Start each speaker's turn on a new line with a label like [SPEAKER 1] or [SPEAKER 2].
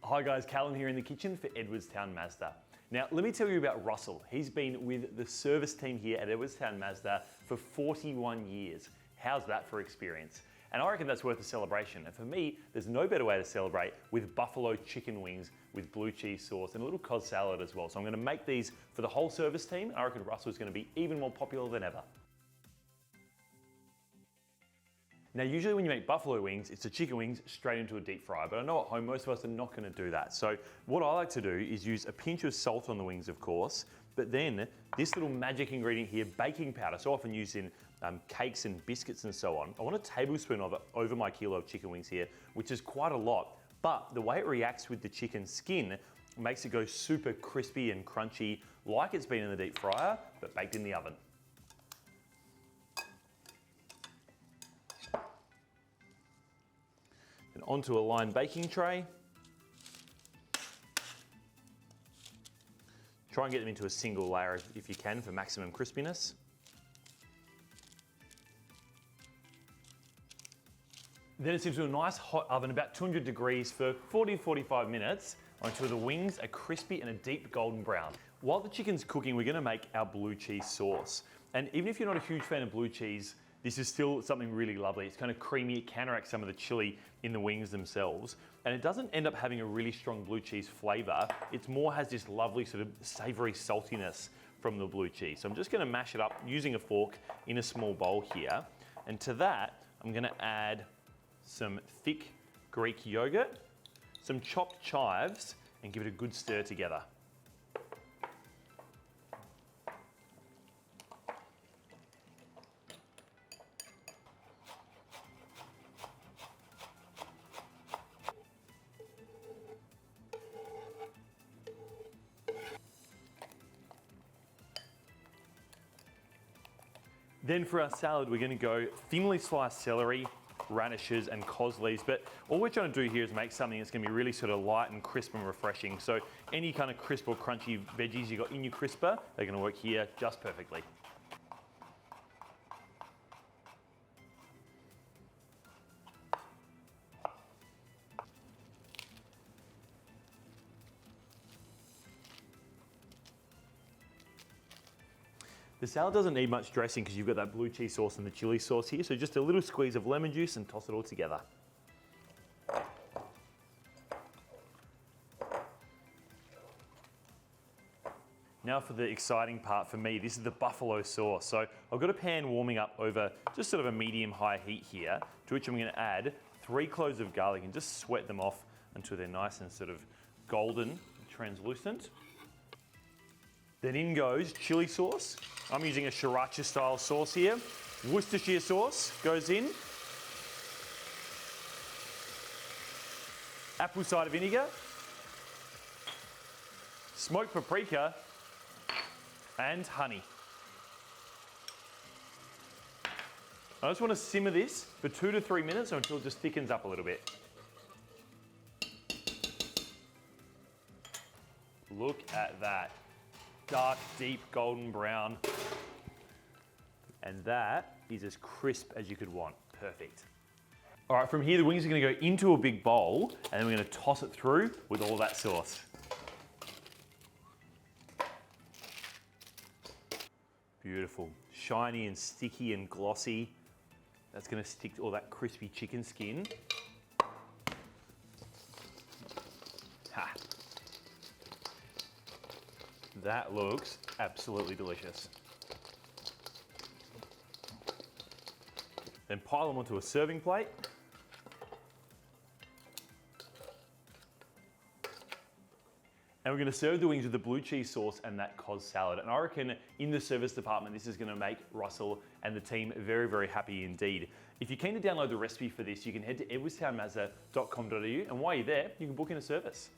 [SPEAKER 1] Hi guys, Callum here in the kitchen for Edwardstown Mazda. Now, let me tell you about Russell. He's been with the service team here at Edwardstown Mazda for 41 years. How's that for experience? And I reckon that's worth a celebration. And for me, there's no better way to celebrate with buffalo chicken wings with blue cheese sauce and a little cod salad as well. So I'm gonna make these for the whole service team. I reckon Russell's gonna be even more popular than ever. Now, usually when you make buffalo wings, it's the chicken wings straight into a deep fryer, but I know at home most of us are not gonna do that. So what I like to do is use a pinch of salt on the wings, of course, but then this little magic ingredient here, baking powder, so often used in cakes and biscuits and so on. I want a tablespoon of it over my kilo of chicken wings here, which is quite a lot, but the way it reacts with the chicken skin makes it go super crispy and crunchy, like it's been in the deep fryer, but baked in the oven. And onto a lined baking tray. Try and get them into a single layer if you can for maximum crispiness. Then it's into a nice hot oven, about 200 degrees for 40 to 45 minutes until the wings are crispy and a deep golden brown. While the chicken's cooking, we're gonna make our blue cheese sauce. And even if you're not a huge fan of blue cheese, this is still something really lovely. It's kind of creamy, it counteracts some of the chili in the wings themselves. And it doesn't end up having a really strong blue cheese flavor. It more has this lovely sort of savory saltiness from the blue cheese. So I'm just gonna mash it up using a fork in a small bowl here. And to that, I'm gonna add some thick Greek yogurt, some chopped chives, and give it a good stir together. Then for our salad, we're gonna go thinly sliced celery, radishes, and cloves. But all we're trying to do here is make something that's gonna be really sort of light and crisp and refreshing. So any kind of crisp or crunchy veggies you got in your crisper, they're gonna work here just perfectly. The salad doesn't need much dressing because you've got that blue cheese sauce and the chili sauce here, so just a little squeeze of lemon juice and toss it all together. Now for the exciting part for me, this is the buffalo sauce. So I've got a pan warming up over just sort of a medium-high heat here, to which I'm gonna add 3 cloves of garlic and just sweat them off until they're nice and sort of golden, translucent. Then in goes chili sauce. I'm using a sriracha style sauce here. Worcestershire sauce goes in. Apple cider vinegar. Smoked paprika. And honey. I just want to simmer this for 2 to 3 minutes until it just thickens up a little bit. Look at that. Dark, deep, golden brown. And that is as crisp as you could want. Perfect. All right, from here, the wings are gonna go into a big bowl, and then we're gonna toss it through with all that sauce. Beautiful. Shiny and sticky and glossy. That's gonna stick to all that crispy chicken skin. Ha. That looks absolutely delicious. Then pile them onto a serving plate. And we're gonna serve the wings with the blue cheese sauce and that cod salad. And I reckon in the service department, this is gonna make Russell and the team very, very happy indeed. If you're keen to download the recipe for this, you can head to edwardstownmazda.com.au, and while you're there, you can book in a service.